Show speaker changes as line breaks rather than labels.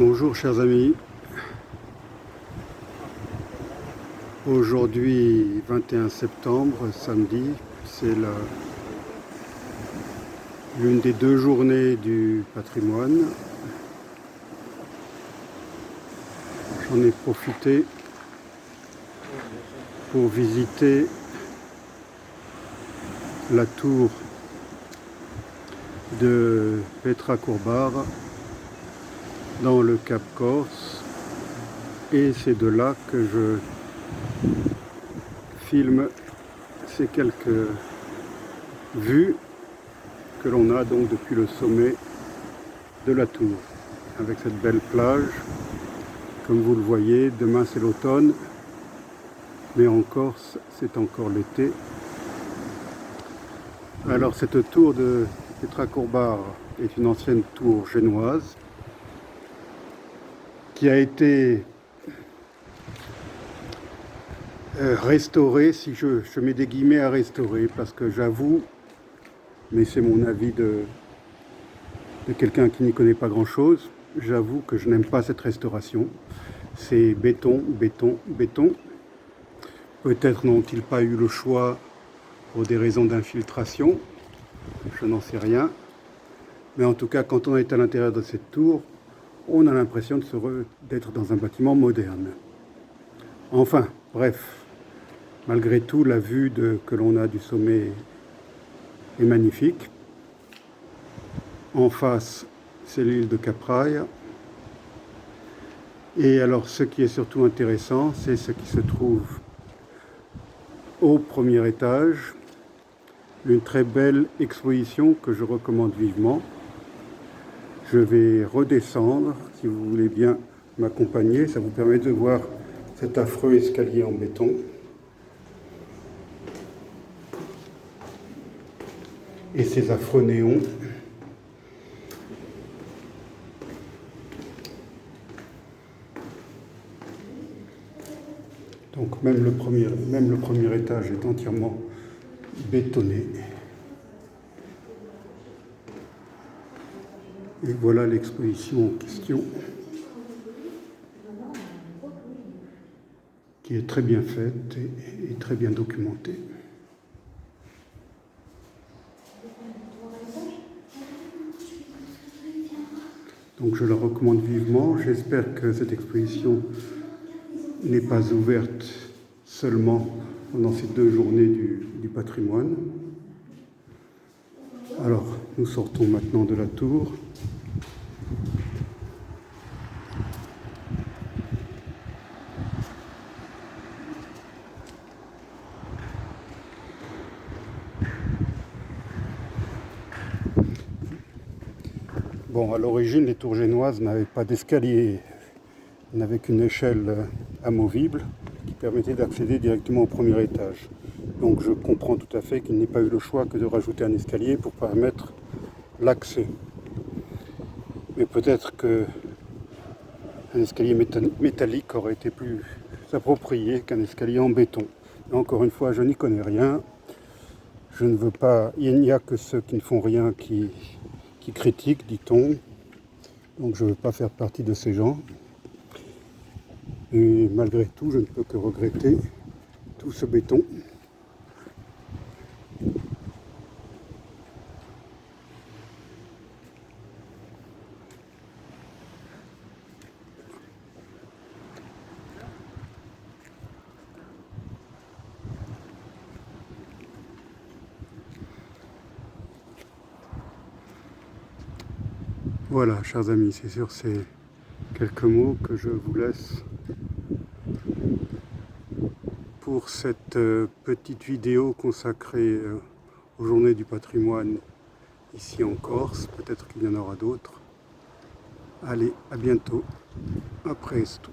Bonjour chers amis, aujourd'hui 21 septembre, samedi, c'est l'une des deux journées du patrimoine. J'en ai profité pour visiter la tour de Petra Kurbár dans le Cap Corse, et c'est de là que je filme ces quelques vues que l'on a donc depuis le sommet de la tour, avec cette belle plage. Comme vous le voyez, demain c'est l'automne, mais en Corse c'est encore l'été. Alors cette tour de Petra Kurbár est une ancienne tour génoise qui a été restaurée, si je mets des guillemets à restaurer, parce que j'avoue, mais c'est mon avis de quelqu'un qui n'y connaît pas grand-chose, j'avoue que je n'aime pas cette restauration. C'est béton, béton, béton. Peut-être n'ont-ils pas eu le choix pour des raisons d'infiltration, je n'en sais rien. Mais en tout cas, quand on est à l'intérieur de cette tour, on a l'impression d'être dans un bâtiment moderne. Enfin, bref, malgré tout, la vue que l'on a du sommet est magnifique. En face, c'est l'île de Capraia. Et alors, ce qui est surtout intéressant, c'est ce qui se trouve au premier étage. Une très belle exposition que je recommande vivement. Je vais redescendre, si vous voulez bien m'accompagner. Ça vous permet de voir cet affreux escalier en béton. Et ces affreux néons. Donc même le premier étage est entièrement bétonné. Et voilà l'exposition en question, qui est très bien faite et très bien documentée. Donc je la recommande vivement. J'espère que cette exposition n'est pas ouverte seulement pendant ces 2 journées du patrimoine. Alors, nous sortons maintenant de la tour. Bon, à l'origine, les tours génoises n'avaient pas d'escalier, n'avaient qu'une échelle amovible qui permettait d'accéder directement au premier étage. Donc je comprends tout à fait qu'il n'ait pas eu le choix que de rajouter un escalier pour permettre l'accès. Mais peut-être qu'un escalier métallique aurait été plus approprié qu'un escalier en béton. Mais encore une fois, je n'y connais rien. Je ne veux pas. Il n'y a que ceux qui ne font rien qui critiquent, dit-on. Donc je ne veux pas faire partie de ces gens. Et malgré tout, je ne peux que regretter tout ce béton. Voilà, chers amis, c'est sur ces quelques mots que je vous laisse pour cette petite vidéo consacrée aux Journées du patrimoine ici en Corse. Peut-être qu'il y en aura d'autres. Allez, à bientôt. A presto.